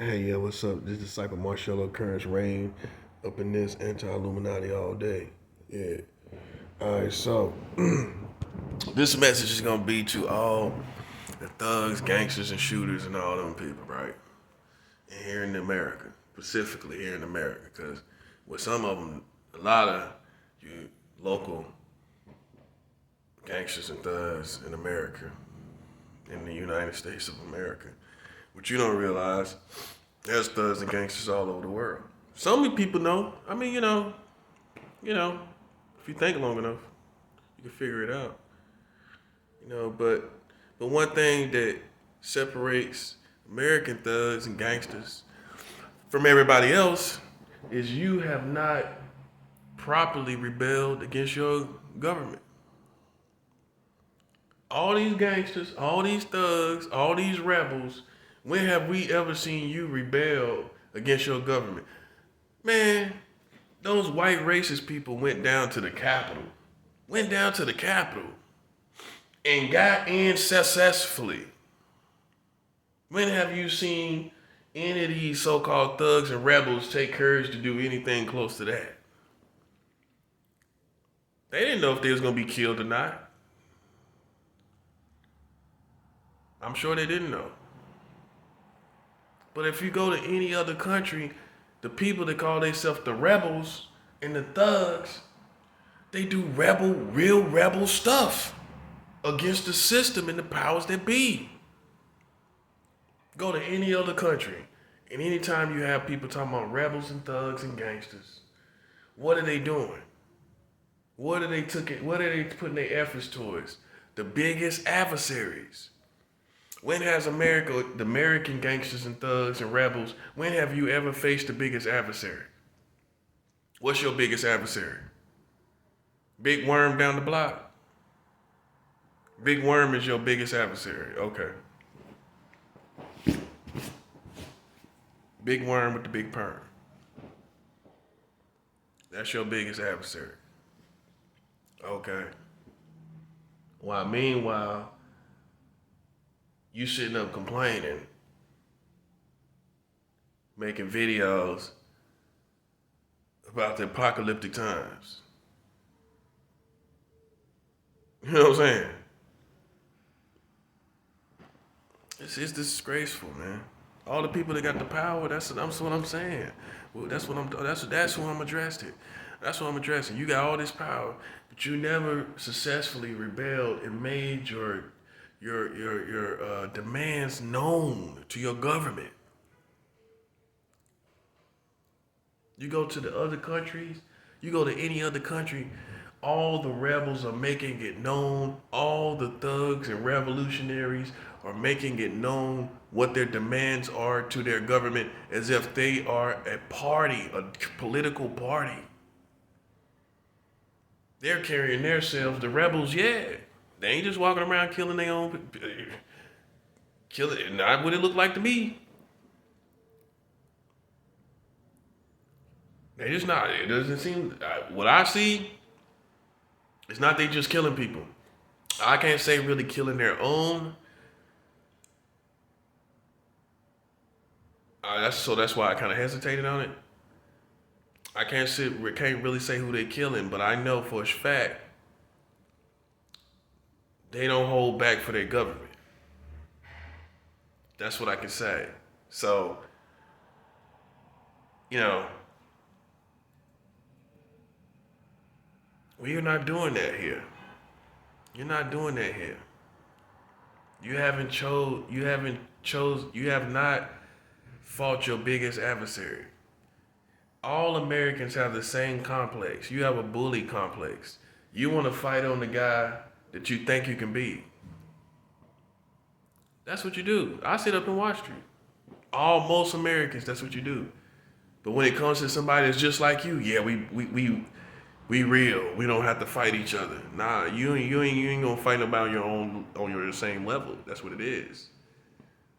Hey, yeah, what's up? This is Disciple Marshall Occurrence Reign up in this anti-Illuminati all day. Yeah. All right, so this message is gonna be to all the thugs, gangsters, and shooters and all them people, right? And here in America, specifically here in America, because with some of them, a lot of you local gangsters and thugs in America, in the United States of America, what you don't realize, there's thugs and gangsters all over the world. Some people know. I mean, if you think long enough, you can figure it out. But one thing that separates American thugs and gangsters from everybody else is you have not properly rebelled against your government. All these gangsters, all these thugs, all these rebels, when have we ever seen you rebel against your government? Man, those white racist people went down to the Capitol. Went down to the Capitol and got in successfully. When have you seen any of these so-called thugs and rebels take courage to do anything close to that? They didn't know if they was gonna be killed or not. I'm sure they didn't know. But if you go to any other country, the people that call themselves the rebels and the thugs, they do real rebel stuff against the system and the powers that be. Go to any other country, and anytime you have people talking about rebels and thugs and gangsters, what are they doing? What are they putting their efforts towards? The biggest adversaries. When has America, the American gangsters and thugs and rebels, when have you ever faced the biggest adversary? What's your biggest adversary? Big Worm down the block? Big Worm is your biggest adversary. Okay. Big Worm with the big perm. That's your biggest adversary. Okay. While meanwhile, you sitting up complaining, making videos about the apocalyptic times. You know what I'm saying? It's disgraceful, man. All the people that got the power, that's what I'm saying. Well, that's who I'm addressing. That's what I'm addressing. You got all this power, but you never successfully rebelled and made your demands known to your government. You go to the other countries, you go to any other country, all the rebels are making it known, all the thugs and revolutionaries are making it known what their demands are to their government as if they are a party, a political party. They're carrying themselves, the rebels, yeah. They ain't just walking around killing their own, killing, not what it looked like to me. They just not. It doesn't seem. What I see, it's not they just killing people. I can't say really killing their own. That's why I kind of hesitated on it. Can't really say who they killing, but I know for a fact they don't hold back for their government. That's what I can say. So, you know, well, you're not doing that here. You're not doing that here. You have not fought your biggest adversary. All Americans have the same complex. You have a bully complex. You want to fight on the guy that you think you can beat. That's what you do. I sit up and watch you. Most Americans, that's what you do. But when it comes to somebody that's just like you, yeah, we real. We don't have to fight each other. Nah, you ain't gonna fight nobody on your same level. That's what it is.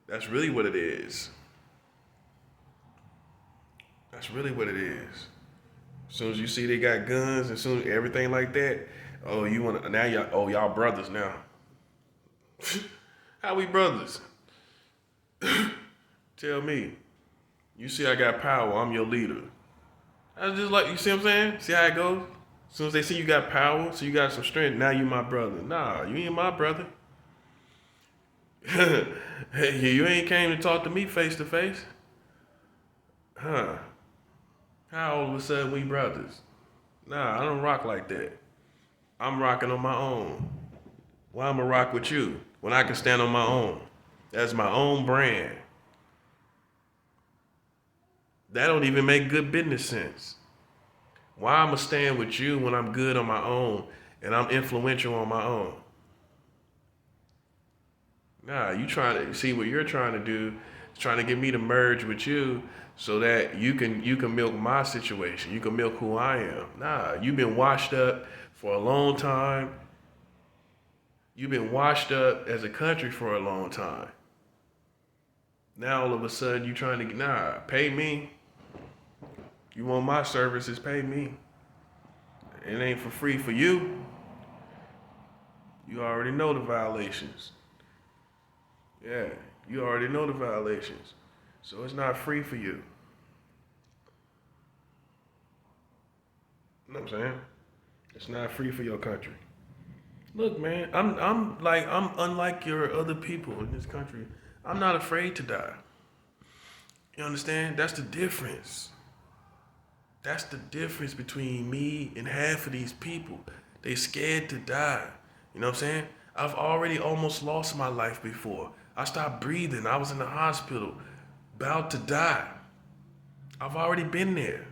That's really what it is. That's really what it is. As soon as you see they got guns, as soon as everything like that, oh, you wanna now y'all brothers now. How we brothers? Tell me. You see I got power, I'm your leader. I just like, you see what I'm saying? See how it goes? As soon as they see you got power, so you got some strength, now you my brother. Nah, you ain't my brother. Hey, you ain't came to talk to me face to face. Huh? How all of a sudden we brothers? Nah, I don't rock like that. I'm rocking on my own. Why I'ma rock with you when I can stand on my own? That's my own brand. That don't even make good business sense. Why I'ma stand with you when I'm good on my own and I'm influential on my own? Nah, you trying to see what you're trying to do is trying to get me to merge with you so that you can milk my situation. You can milk who I am. Nah, you've been washed up for a long time. You've been washed up as a country for a long time. Now all of a sudden you trying to get, nah, pay me. You want my services, pay me. It ain't for free for you. You already know the violations. Yeah, you already know the violations. So it's not free for you. You know what I'm saying? It's not free for your country. Look, man, I'm unlike your other people in this country. I'm not afraid to die. You understand? That's the difference. That's the difference between me and half of these people. They scared to die. You know what I'm saying? I've already almost lost my life before. I stopped breathing. I was in the hospital, about to die. I've already been there.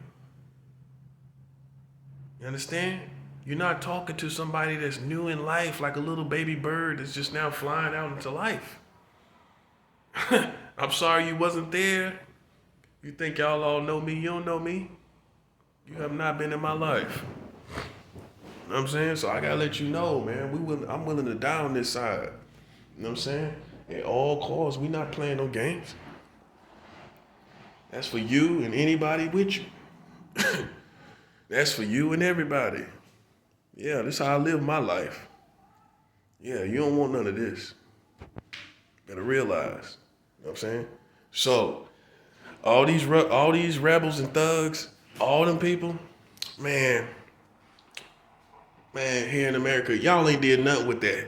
You understand? You're not talking to somebody that's new in life, like a little baby bird that's just now flying out into life. I'm sorry you wasn't there. You think y'all all know me? You don't know me. You have not been in my life. You know what I'm saying? So I gotta let you know, man. I'm willing to die on this side. You know what I'm saying? At all costs, we not playing no games. That's for you and anybody with you. That's for you and everybody. Yeah, this is how I live my life. Yeah, you don't want none of this. Better realize. You know what I'm saying? So, all these rebels and thugs, all them people, man, here in America, y'all ain't did nothing with that.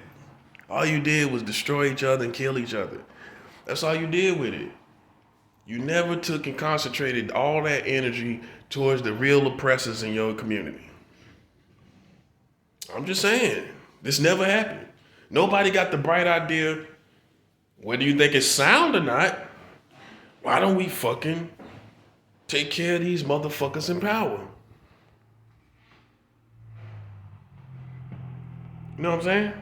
All you did was destroy each other and kill each other. That's all you did with it. You never took and concentrated all that energy towards the real oppressors in your community. I'm just saying, this never happened. Nobody got the bright idea, whether you think it's sound or not, why don't we fucking take care of these motherfuckers in power? You know what I'm saying?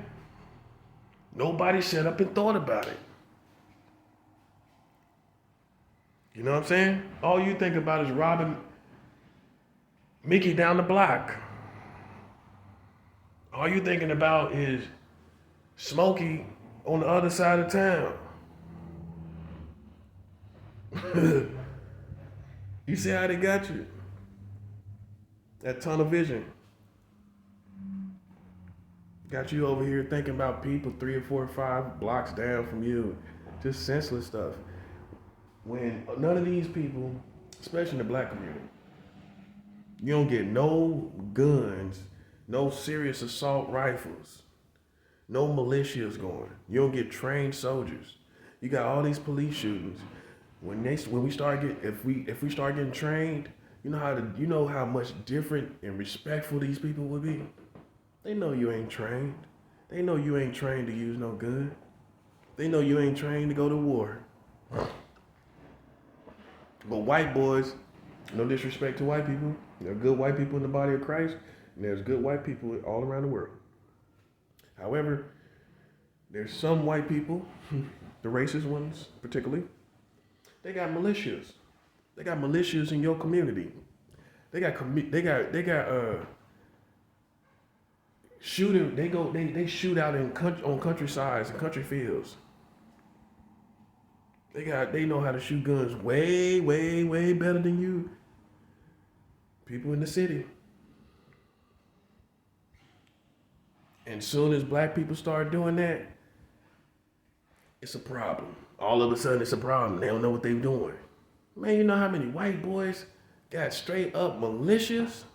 Nobody sat up and thought about it. You know what I'm saying? All you think about is robbing Mickey down the block. All you thinking about is Smokey on the other side of town. You see how they got you? That tunnel vision. Got you over here thinking about people 3 or 4 or 5 blocks down from you. Just senseless stuff. When none of these people, especially in the black community, you don't get no guns, no serious assault rifles, no militias going. You don't get trained soldiers. You got all these police shootings. When we start if we start getting trained, you know how much different and respectful these people would be. They know you ain't trained. They know you ain't trained to use no gun. They know you ain't trained to go to war. But white boys, no disrespect to white people, there are good white people in the body of Christ, and there's good white people all around the world. However, there's some white people, the racist ones particularly, they got militias. They got militias in your community. They got shooting. They shoot out on countrysides and country fields. They know how to shoot guns way, way, way better than you. People in the city. And soon as black people start doing that, it's a problem. All of a sudden it's a problem. They don't know what they're doing. Man, you know how many white boys got straight up malicious?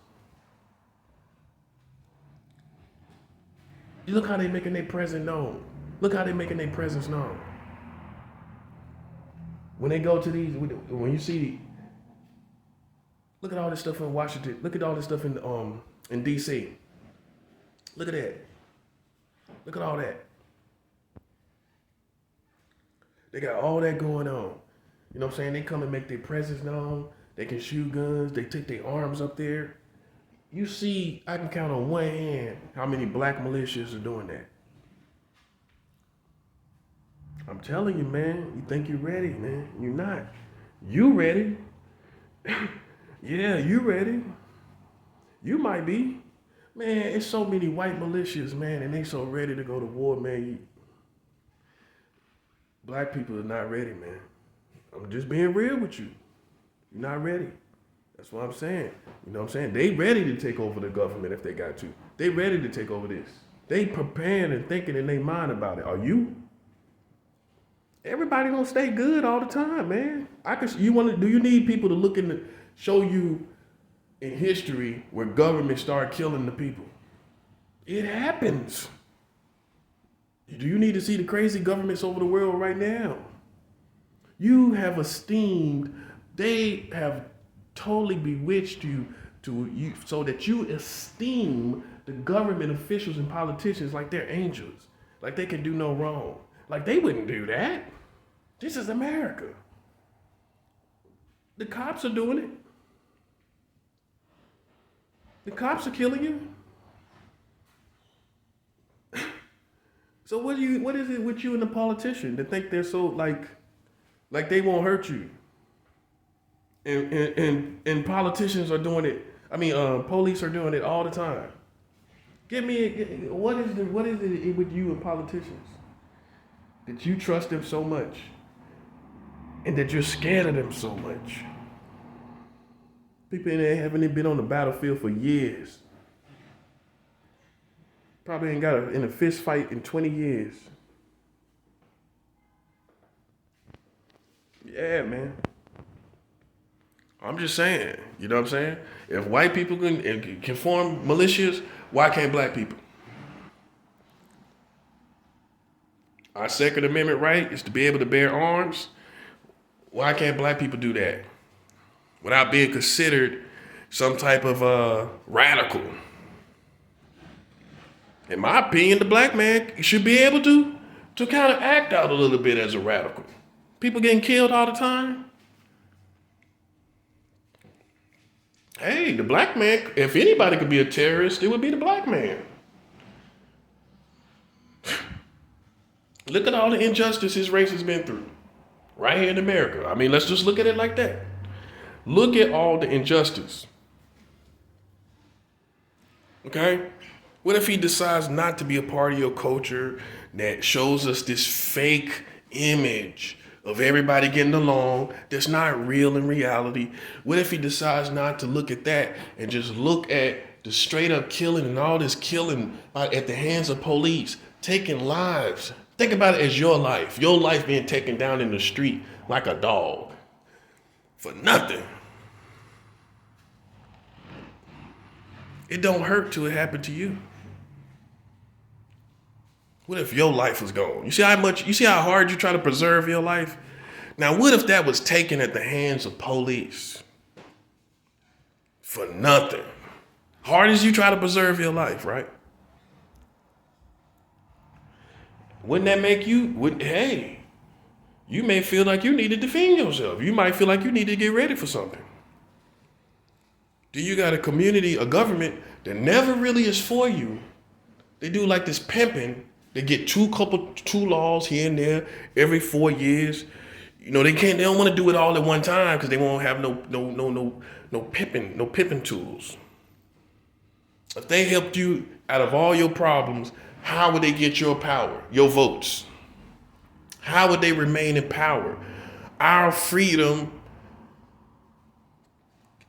You look how they making their presence known. Look how they making their presence known. When they go to these, when you see, look at all this stuff in Washington. Look at all this stuff in D.C. Look at that. Look at all that. They got all that going on. You know what I'm saying? They come and make their presence known. They can shoot guns. They take their arms up there. You see, I can count on one hand how many black militias are doing that. I'm telling you, man, you think you're ready, man. You're not. You ready. Yeah, you ready. You might be. Man, it's so many white militias, man, and they so ready to go to war, man. Black people are not ready, man. I'm just being real with you. You're not ready. That's what I'm saying. You know what I'm saying? They ready to take over the government if they got to. They ready to take over this. They preparing and thinking in their mind about it. Are you? Everybody don't stay good all the time, man. Do you need people to look in the, show you in history where government started killing the people? It happens. Do you need to see the crazy governments over the world right now? You have esteemed, they have totally bewitched you so that you esteem the government officials and politicians like they're angels, like they can do no wrong. Like they wouldn't do that. This is America. The cops are doing it. The cops are killing you. So what is it with you and the politician that think they're so like they won't hurt you? And politicians are doing it. I mean, police are doing it all the time. What is it with you and politicians that you trust them so much, and that you're scared of them so much? People in there haven't been on the battlefield for years. Probably ain't got in a fist fight in 20 years. Yeah, man. I'm just saying, you know what I'm saying? If white people can form militias, why can't black people? Our Second Amendment right is to be able to bear arms. Why can't black people do that without being considered some type of radical? In my opinion, the black man should be able to kind of act out a little bit as a radical. People getting killed all the time. Hey, the black man, if anybody could be a terrorist, it would be the black man. Look at all the injustice his race has been through. Right here in America. I mean, let's just look at it like that. Look at all the injustice. Okay? What if he decides not to be a part of your culture that shows us this fake image of everybody getting along that's not real in reality? What if he decides not to look at that and just look at the straight up killing and all this killing at the hands of police, taking lives? Think about it as your life being taken down in the street like a dog for nothing. It don't hurt till it happened to you. What if your life was gone? You see how hard you try to preserve your life? Now, what if that was taken at the hands of police for nothing? Hard as you try to preserve your life, right? Wouldn't that make you, hey, you may feel like you need to defend yourself. You might feel like you need to get ready for something. Do you got a community, a government that never really is for you? They do like this pimping. They get two laws here and there every 4 years. You know, they don't want to do it all at one time because they won't have no pimping tools. If they helped you out of all your problems, how would they get your power, your votes? How would they remain in power? Our freedom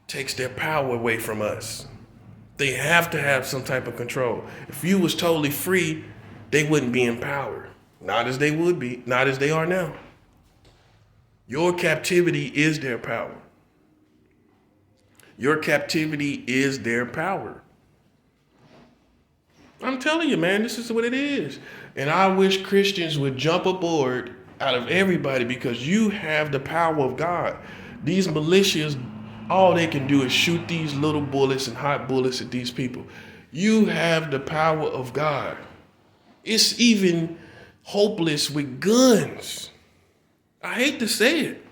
takes their power away from us. They have to have some type of control. If you was totally free, they wouldn't be in power. Not as they would be, not as they are now. Your captivity is their power. Your captivity is their power. I'm telling you, man, this is what it is. And I wish Christians would jump aboard out of everybody because you have the power of God. These militias, all they can do is shoot these little bullets and hot bullets at these people. You have the power of God. It's even hopeless with guns. I hate to say it.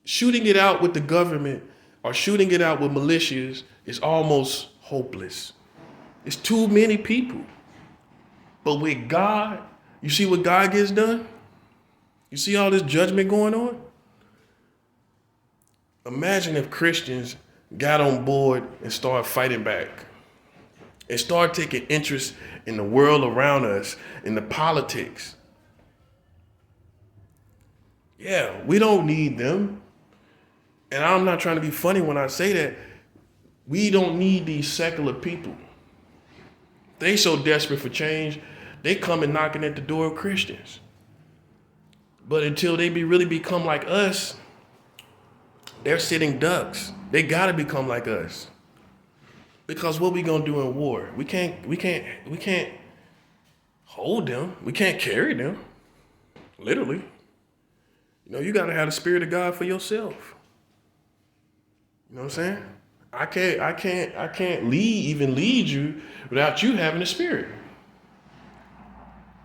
Shooting it out with the government or shooting it out with militias is almost hopeless. It's too many people. But with God, you see what God gets done? You see all this judgment going on? Imagine if Christians got on board and started fighting back and start taking interest in the world around us, in the politics. Yeah, we don't need them. And I'm not trying to be funny when I say that. We don't need these secular people. They so desperate for change, they come and knocking at the door of Christians. But until they really become like us, they're sitting ducks. They gotta become like us. Because what we gonna do in war? We can't hold them. We can't carry them. Literally. You know, you gotta have the Spirit of God for yourself. You know what I'm saying? I can't even lead you without you having the Spirit.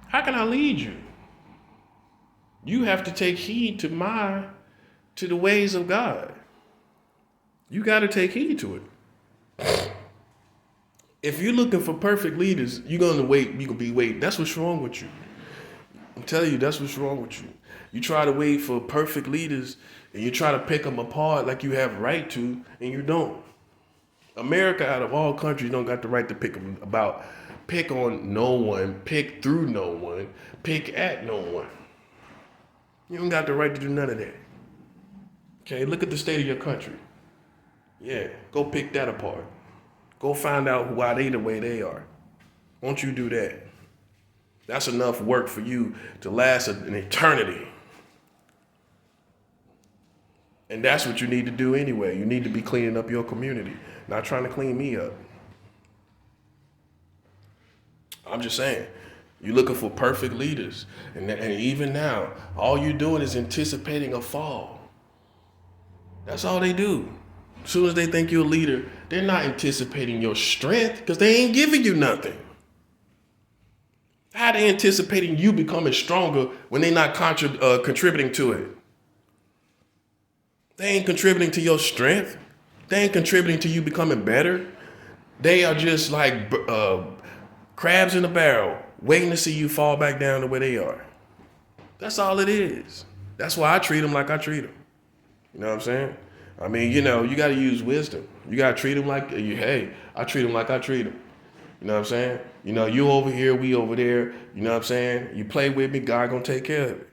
How can I lead you? You have to take heed to the ways of God. You got to take heed to it. If you're looking for perfect leaders, you're going to wait. You're going to be waiting. That's what's wrong with you. I'm telling you, that's what's wrong with you. You try to wait for perfect leaders and you try to pick them apart like you have right to, and you don't. America, out of all countries, don't got the right to pick on no one, pick through no one, pick at no one. You don't got the right to do none of that. Okay, look at the state of your country. Yeah, go pick that apart. Go find out why they the way they are. Won't you do that? That's enough work for you to last an eternity. And that's what you need to do anyway. You need to be cleaning up your community, not trying to clean me up. I'm just saying, you're looking for perfect leaders. And even now, all you're doing is anticipating a fall. That's all they do. As soon as they think you're a leader, they're not anticipating your strength because they ain't giving you nothing. How are they anticipating you becoming stronger when they're not contributing to it? They ain't contributing to your strength. They ain't contributing to you becoming better. They are just like crabs in a barrel, waiting to see you fall back down to where they are. That's all it is. That's why I treat them like I treat them. You know what I'm saying? I mean, you know, you got to use wisdom. You got to treat them like, hey, I treat them like I treat them. You know what I'm saying? You know, you over here, we over there. You know what I'm saying? You play with me, God gonna take care of it.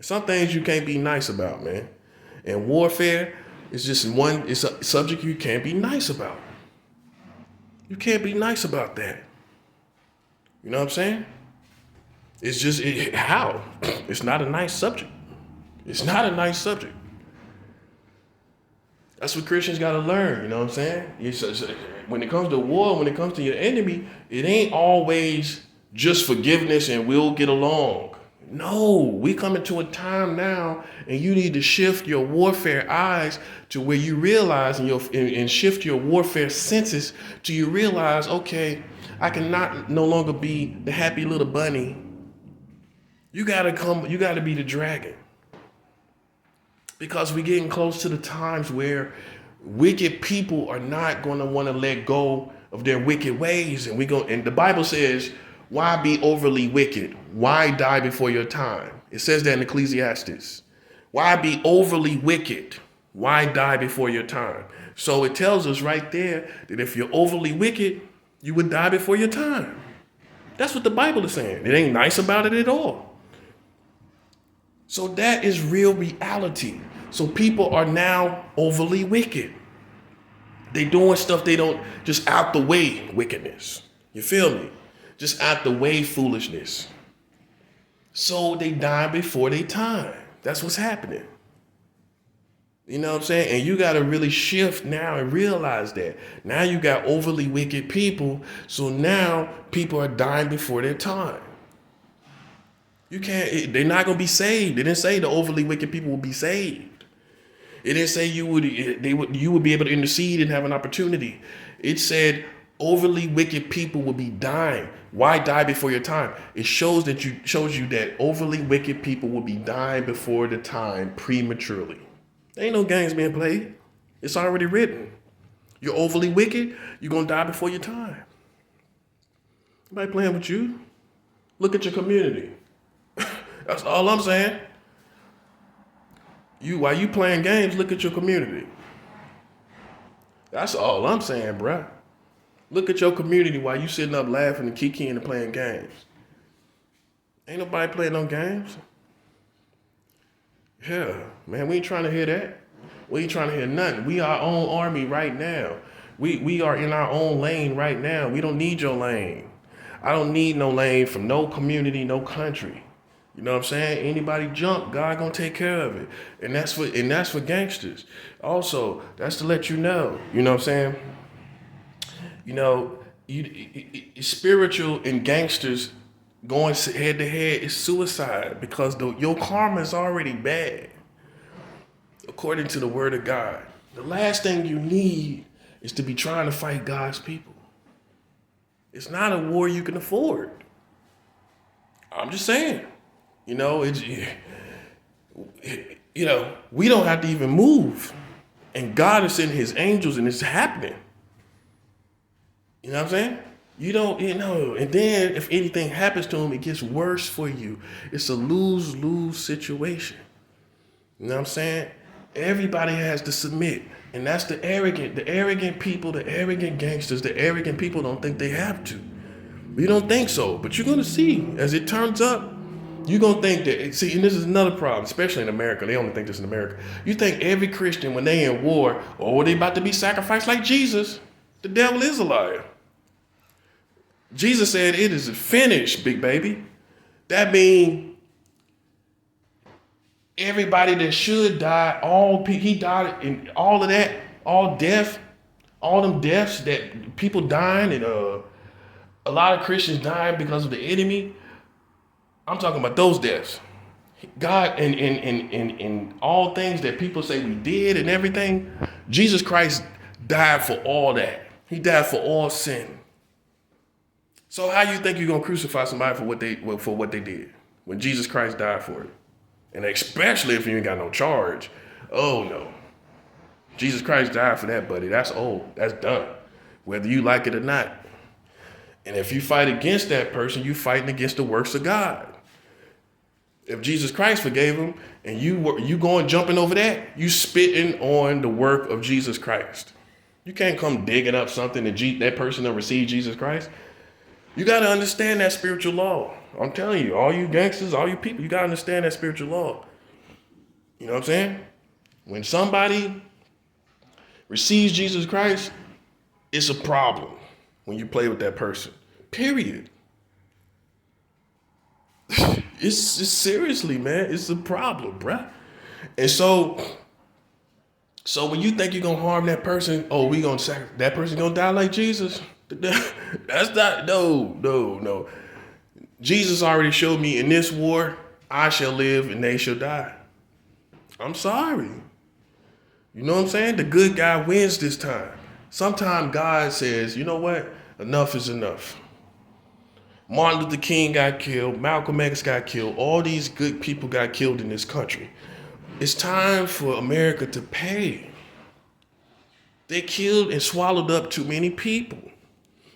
Some things you can't be nice about, man. And warfare is just it's a subject you can't be nice about. You can't be nice about that. You know what I'm saying? It's just, how? It's not a nice subject. It's not a nice subject. That's what Christians got to learn, you know what I'm saying? When it comes to war, when it comes to your enemy, it ain't always just forgiveness and we'll get along. No, we come into a time now and you need to shift your warfare eyes to where you realize and shift your warfare senses to you realize, okay, I cannot no longer be the happy little bunny. You gotta be the dragon. Because we're getting close to the times where wicked people are not going to want to let go of their wicked ways. And the Bible says, why be overly wicked? Why die before your time? It says that in Ecclesiastes. Why be overly wicked? Why die before your time? So it tells us right there that if you're overly wicked, you would die before your time. That's what the Bible is saying. It ain't nice about it at all. So that is real reality. So people are now overly wicked. They doing stuff they don't, just out the way wickedness. You feel me? Just out the way foolishness. So they die before their time. That's what's happening. You know what I'm saying? And you got to really shift now and realize that. Now you got overly wicked people. So now people are dying before their time. You can't, they're not going to be saved. It didn't say the overly wicked people will be saved. It didn't say you would be able to intercede and have an opportunity. It said overly wicked people will be dying. Why die before your time? It shows you that overly wicked people will be dying before the time prematurely. There ain't no games being played. It's already written. You're overly wicked, you're going to die before your time. Nobody playing with you. Look at your community. That's all I'm saying. While you playing games, look at your community. That's all I'm saying, bruh. Look at your community while you sitting up laughing and kikiing and playing games. Ain't nobody playing no games. Yeah, man, we ain't trying to hear that. We ain't trying to hear nothing. We our own army right now. We are in our own lane right now. We don't need your lane. I don't need no lane from no community, no country. You know what I'm saying? Anybody jump, God gonna take care of it. And that's for gangsters. Also, that's to let you know. You know what I'm saying? You know, spiritual and gangsters going head to head is suicide because your karma is already bad. According to the word of God. The last thing you need is to be trying to fight God's people. It's not a war you can afford. I'm just saying. You know, we don't have to even move. And God is sending his angels and it's happening. You know what I'm saying? And then if anything happens to him, it gets worse for you. It's a lose-lose situation. You know what I'm saying? Everybody has to submit. And that's the arrogant people, the arrogant gangsters, the arrogant people don't think they have to. We don't think so, but you're going to see as it turns up. You're going to think that, see, and this is another problem, especially in America. They only think this in America. You think every Christian, when they in war, they about to be sacrificed like Jesus. The devil is a liar. Jesus said, it is finished, big baby. That means everybody that should die, he died in all of that, all death, all them deaths that people dying and a lot of Christians dying because of the enemy. I'm talking about those deaths. God and all things that people say we did and everything, Jesus Christ died for all that. He died for all sin. So how you think you're gonna crucify somebody for what they did when Jesus Christ died for it? And especially if you ain't got no charge. Oh no. Jesus Christ died for that, buddy. That's old. That's done. Whether you like it or not. And if you fight against that person, you fighting against the works of God. If Jesus Christ forgave him and you going jumping over that, you spitting on the work of Jesus Christ. You can't come digging up something that person to receive Jesus Christ. You got to understand that spiritual law. I'm telling you, all you gangsters, all you people, you got to understand that spiritual law. You know what I'm saying? When somebody receives Jesus Christ, it's a problem when you play with that person. Period. It's seriously, man, it's a problem, bruh. And so when you think you're going to harm that person, that person going to die like Jesus? That's not, no. Jesus already showed me in this war, I shall live and they shall die. I'm sorry. You know what I'm saying? The good guy wins this time. Sometimes God says, you know what? Enough is enough. Martin Luther King got killed. Malcolm X got killed. All these good people got killed in this country. It's time for America to pay. They killed and swallowed up too many people.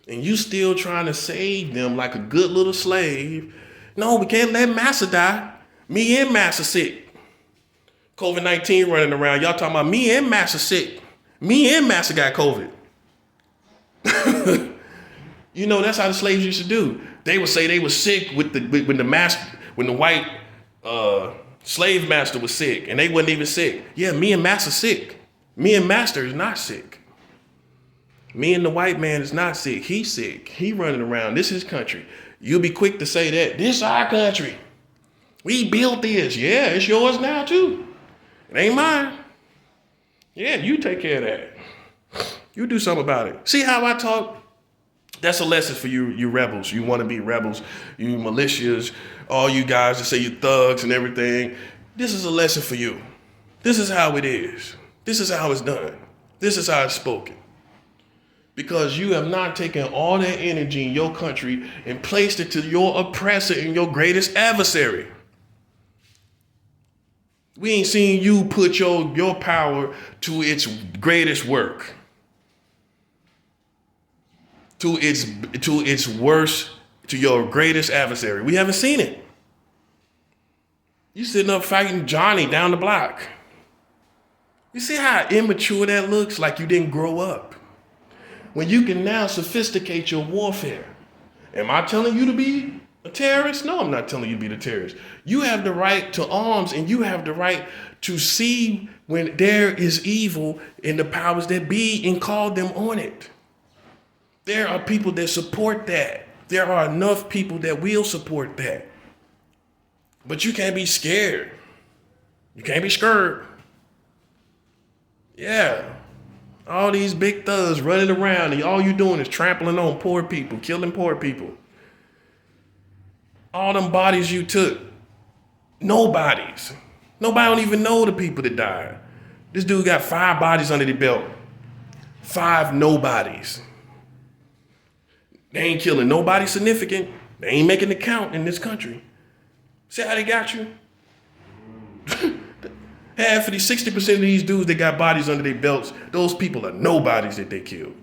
And you still trying to save them like a good little slave. No, we can't let Massa die. Me and Massa sick. COVID-19 running around. Y'all talking about me and Massa sick. Me and Massa got COVID. You know, that's how the slaves used to do. They would say they were sick when the white slave master was sick, and they wasn't even sick. Yeah, me and Massa sick. Me and Master is not sick. Me and the white man is not sick. He's sick. He running around. This is his country. You'll be quick to say that. This our country. We built this. Yeah, it's yours now too. It ain't mine. Yeah, you take care of that. You do something about it. See how I talk? That's a lesson for you rebels. You want to be rebels, you militias, all you guys that say you thugs and everything. This is a lesson for you. This is how it is. This is how it's done. This is how it's spoken. Because you have not taken all that energy in your country and placed it to your oppressor and your greatest adversary. We ain't seen you put your power to its greatest work. To its worst, to your greatest adversary. We haven't seen it. You sitting up fighting Johnny down the block. You see how immature that looks? Like you didn't grow up. When you can now sophisticate your warfare. Am I telling you to be a terrorist? No, I'm not telling you to be the terrorist. You have the right to arms and you have the right to see when there is evil in the powers that be and call them on it. There are people that support that. There are enough people that will support that. But you can't be scared. You can't be scared. Yeah. All these big thugs running around and all you doing is trampling on poor people, killing poor people. All them bodies you took. Nobodies. Nobody don't even know the people that died. This dude got 5 bodies under the belt. 5 nobodies. They ain't killing nobody significant. They ain't making the count in this country. See how they got you? Half of these, 60% of these dudes that got bodies under their belts, those people are nobodies that they killed.